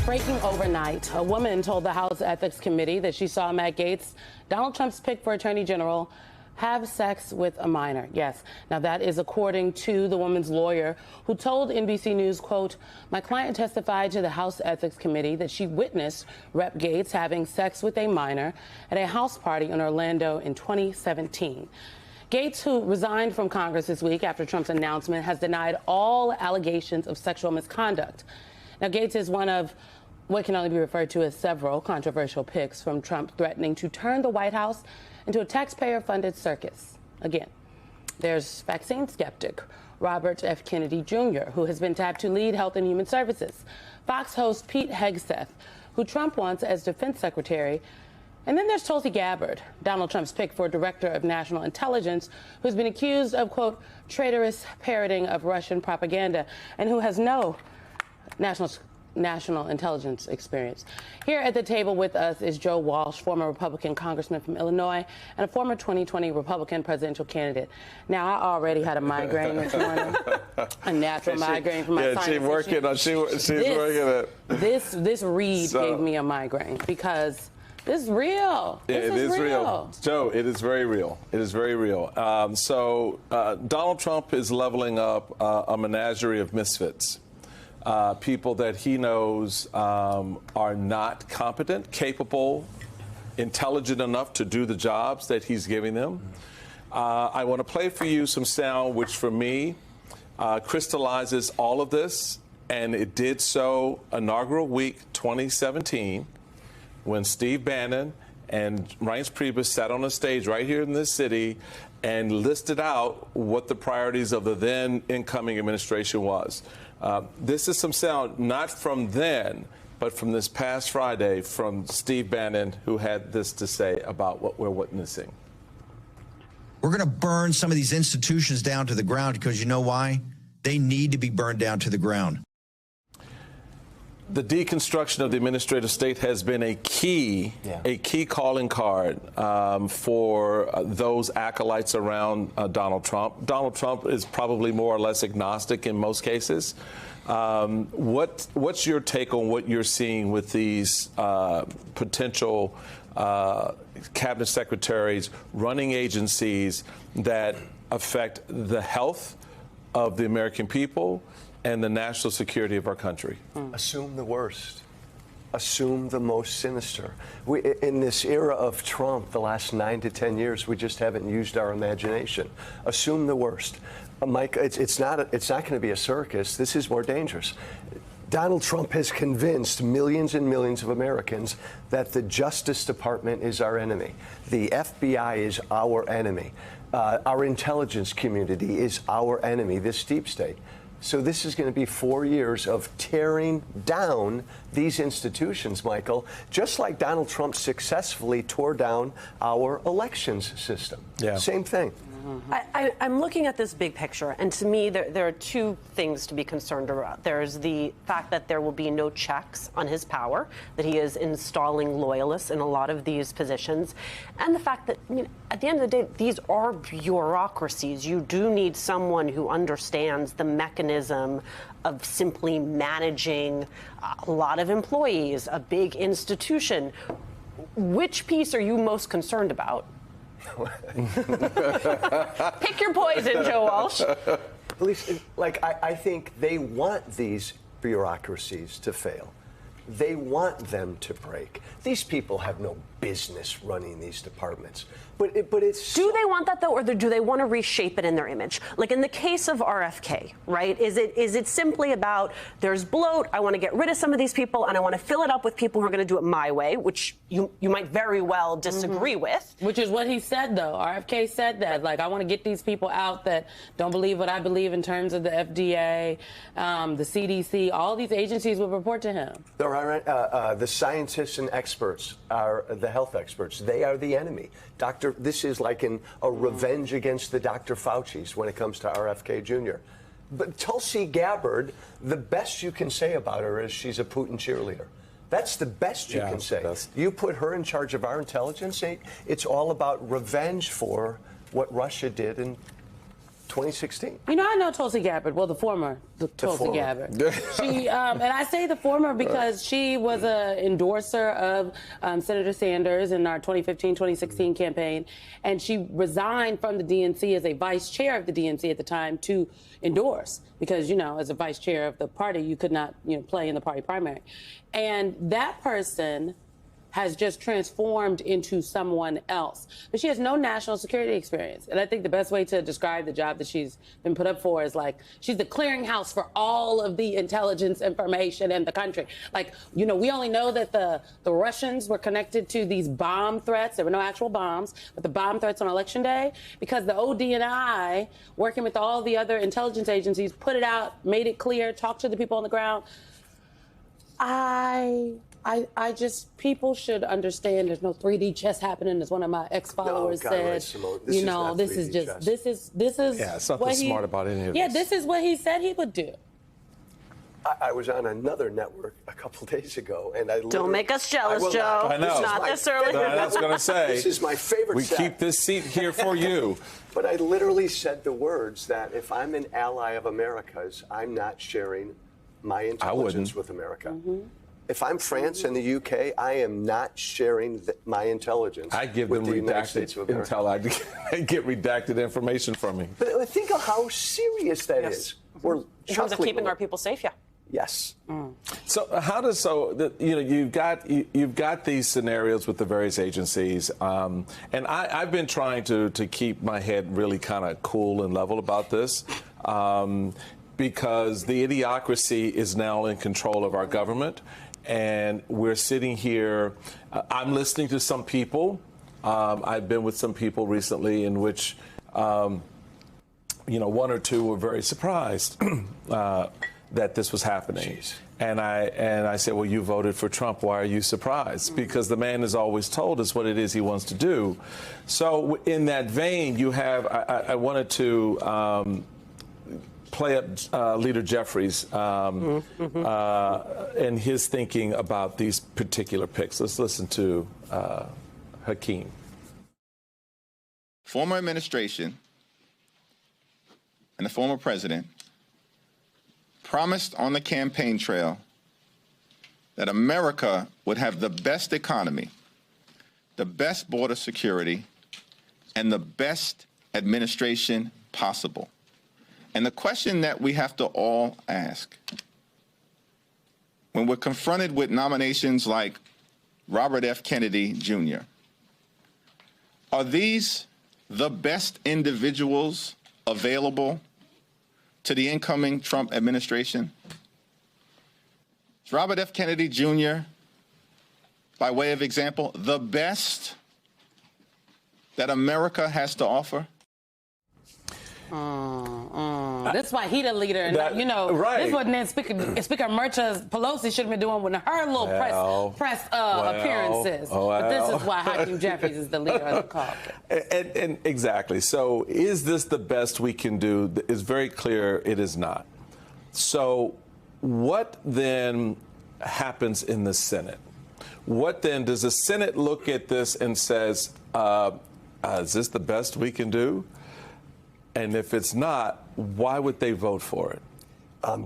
Breaking overnight, a woman told the House Ethics Committee that she saw Matt Gaetz, Donald Trump's pick for Attorney General, have sex with a minor. Yes. Now, that is according to the woman's lawyer, who told NBC News, quote, "My client testified to the House Ethics Committee that she witnessed Rep. Gaetz having sex with a minor at a house party in Orlando in 2017. Gaetz, who resigned from Congress this week after Trump's announcement, has denied all allegations of sexual misconduct. Now, Gaetz is one of what can only be referred to as several controversial picks from Trump threatening to turn the White House into a taxpayer-funded circus. Again, there's vaccine skeptic Robert F. Kennedy Jr., who has been tapped to lead Health and Human Services, Fox host Pete Hegseth, who Trump wants as defense secretary, and then there's Tulsi Gabbard, Donald Trump's pick for director of national intelligence, who's been accused of, quote, traitorous parroting of Russian propaganda, and who has no national intelligence experience. Here at the table with us is Joe Walsh, former Republican congressman from Illinois and a former 2020 Republican presidential candidate. Now, I already had a migraine this morning, a natural migraine from my sinus. She's working it. This read gave me a migraine because this is real. It is real. Joe, it is very real. It is very real. Donald Trump is leveling up a menagerie of misfits. People that he knows are not competent, capable, intelligent enough to do the jobs that he's giving them. I want to play for you some sound which, for me, crystallizes all of this, and it did so inaugural week 2017 when Steve Bannon and Reince Priebus sat on a stage right here in this city and listed out what the priorities of the then incoming administration was. This is some sound, not from then, but from this past Friday from Steve Bannon, who had this to say about what we're witnessing. We're going to burn some of these institutions down to the ground because you know why? They need to be burned down to the ground. The deconstruction of the administrative state has been a key calling card for those acolytes around Donald Trump. Donald Trump is probably more or less agnostic in most cases. What's your take on what you're seeing with these potential cabinet secretaries running agencies that affect the health of the American people and the national security of our country? Assume the worst. Assume the most sinister. In this era of Trump, the last 9 to 10 years, we just haven't used our imagination. Assume the worst. Mike, it's not going to be a circus. This is more dangerous. Donald Trump has convinced millions and millions of Americans that the Justice Department is our enemy. The FBI is our enemy. Our intelligence community is our enemy, this deep state. So this is going to be 4 years of tearing down these institutions, Michael, just like Donald Trump successfully tore down our elections system. Yeah. Same thing. I'm looking at this big picture, and to me, there are two things to be concerned about. There's the fact that there will be no checks on his power, that he is installing loyalists in a lot of these positions, and the fact that, at the end of the day, these are bureaucracies. You do need someone who understands the mechanism of simply managing a lot of employees, a big institution. Which piece are you most concerned about? Pick your poison, Joe Walsh. At least, I think they want these bureaucracies to fail. They want them to break. These people have no business running these departments. But it's do they want that though, or do they want to reshape it in their image? Like in the case of RFK, right? Is it simply about there's bloat? I want to get rid of some of these people, and I want to fill it up with people who are going to do it my way, which you might very well disagree with. Which is what he said, though. RFK said that, I want to get these people out that don't believe what I believe in terms of the FDA, the CDC. All these agencies will report to him. There are the scientists and experts are the health experts. They are the enemy. This is like a revenge against the Dr. Fauci's when it comes to RFK Jr. But Tulsi Gabbard, the best you can say about her is she's a Putin cheerleader. That's the best you can say. You put her in charge of our intelligence, it's all about revenge for what Russia did in 2016. You know, I know Tulsi Gabbard. Well, the former Tulsi former. Gabbard. She, and I say the former because she was an endorser of Senator Sanders in our 2015-2016 campaign, and she resigned from the DNC as a vice chair of the DNC at the time to endorse, because, you know, as a vice chair of the party, you could not, you know, play in the party primary. And that person has just transformed into someone else. But she has no national security experience. And I think the best way to describe the job that she's been put up for is like, she's the clearinghouse for all of the intelligence information in the country. Like, you know, we only know that the Russians were connected to these bomb threats. There were no actual bombs, but the bomb threats on Election Day, because the ODNI, working with all the other intelligence agencies, put it out, made it clear, talked to the people on the ground. I just, people should understand there's no 3D chess happening, as one of my ex-followers said. Simone, you know, this is just, chess. this is Yeah, something smart about any of Yeah, this. this is what he said he would do. I was on another network a couple days ago, and I Don't make us jealous, I will Joe. not. I know. It's not this early. I was going to say. This is my favorite We set. keep this seat here for you. But I literally said the words that if I'm an ally of America's, I'm not sharing my intelligence with America. If I'm France and the UK, I am not sharing my intelligence I give with them the United States redacted of America. intel. I get redacted information from me. But think of how serious that is. We're In terms of chuckling keeping a our little. people safe, yeah. Yes. So you know, you've got these scenarios with the various agencies, and I've been trying to keep my head really kind of cool and level about this, because the idiocracy is now in control of our government, and we're sitting here. I'm listening to some people. I've been with some people recently in which, you know, one or two were very surprised that this was happening. Jeez. And I said, well, you voted for Trump. Why are you surprised? Because the man has always told us what it is he wants to do. So in that vein, you have, I wanted to play up Leader Jeffries and his thinking about these particular picks. Let's listen to Hakeem. Former administration and the former president promised on the campaign trail that America would have the best economy, the best border security, and the best administration possible. And the question that we have to all ask, when we're confronted with nominations like Robert F. Kennedy Jr., are these the best individuals available to the incoming Trump administration? Is Robert F. Kennedy Jr., by way of example, the best that America has to offer? That's why he the leader. And That- you know, right. this wasn't then Speaker Murch's Pelosi should have been doing with her little press appearances. But this is why Hakeem Jeffries is the leader of the caucus. And exactly. So is this the best we can do? It's very clear it is not. So what then happens in the Senate? What then does the Senate look at this and says, is this the best we can do? And if it's not, why would they vote for it?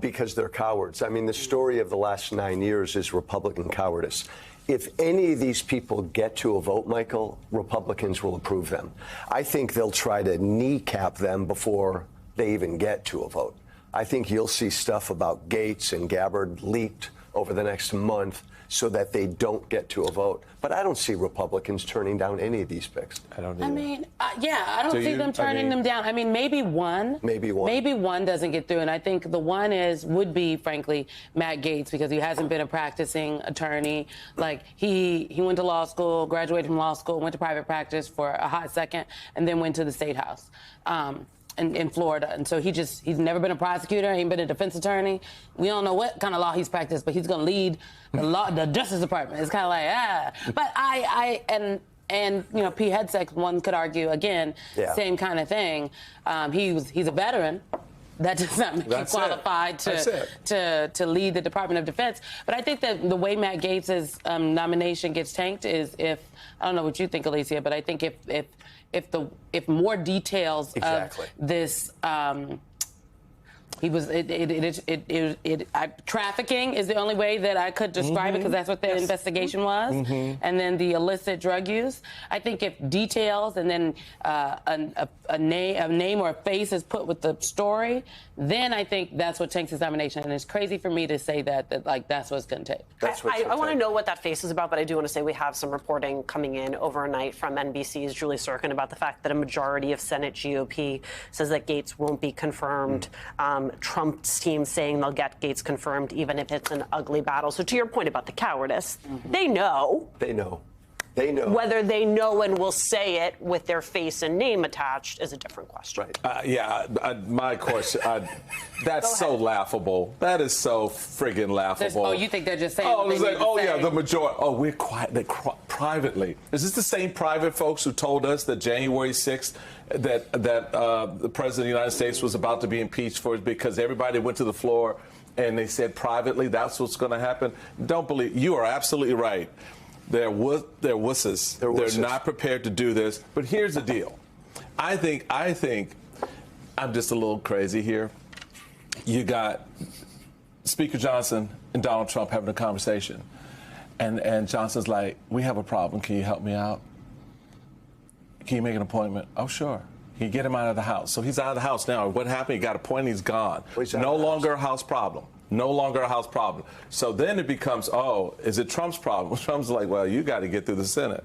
Because they're cowards. I mean, the story of the last 9 years is Republican cowardice. If any of these people get to a vote, Michael, Republicans will approve them. I think they'll try to kneecap them before they even get to a vote. I think you'll see stuff about Gates and Gabbard leaked over the next month so that they don't get to a vote. But I don't see Republicans turning down any of these picks. I don't either. I mean, I don't Do see you? them turning them down. I mean, maybe one. Maybe one. Maybe one doesn't get through. And I think the one would be, frankly, Matt Gaetz, because he hasn't been a practicing attorney. Like, he went to law school, graduated from law school, went to private practice for a hot second, and then went to the State House. In Florida. And so he's never been a prosecutor, he ain't been a defense attorney. We don't know what kind of law he's practiced, but he's going to lead the Justice Department. It's kind of like, But and you know, Pete Hegseth, one could argue, again, same kind of thing. He's a veteran. that does not make That's you qualified to lead the Department of Defense. But I think that the way Matt Gaetz' nomination gets tanked is if, I don't know what you think, Alicia, but I think if more details Exactly. of this. Trafficking is the only way that I could describe it, because that's what the investigation was. And then the illicit drug use. I think if details and then a name or a face is put with the story, then I think that's what tanks his nomination. And it's crazy for me to say that that's what's going to take. I want to know what that face is about, but I do want to say we have some reporting coming in overnight from NBC's Julie Sorkin about the fact that a majority of Senate GOP says that Gaetz won't be confirmed. Trump's team saying they'll get Gaetz confirmed even if it's an ugly battle. So to your point about the cowardice, they know. They know. They know. Whether they know and will say it with their face and name attached is a different question. Right. My question, that's so laughable. That is so friggin' laughable. You think they're just saying Oh, what it's they like, need to say? yeah, the majority. Oh, we're quiet. Privately. Is this the same private folks who told us that January 6th, that the President of the United States was about to be impeached for it because everybody went to the floor and they said privately that's what's going to happen? Don't believe. You are absolutely right. They're wusses. They're not prepared to do this. But here's the deal. I think I'm just a little crazy here. You got Speaker Johnson and Donald Trump having a conversation. And Johnson's like, we have a problem. Can you help me out? Can you make an appointment? Oh, sure. Can you get him out of the House? So he's out of the House now. What happened? He got appointed. He's gone. No longer a House problem. No longer a House problem. So then it becomes, oh, is it Trump's problem? Trump's like, well, you got to get through the Senate.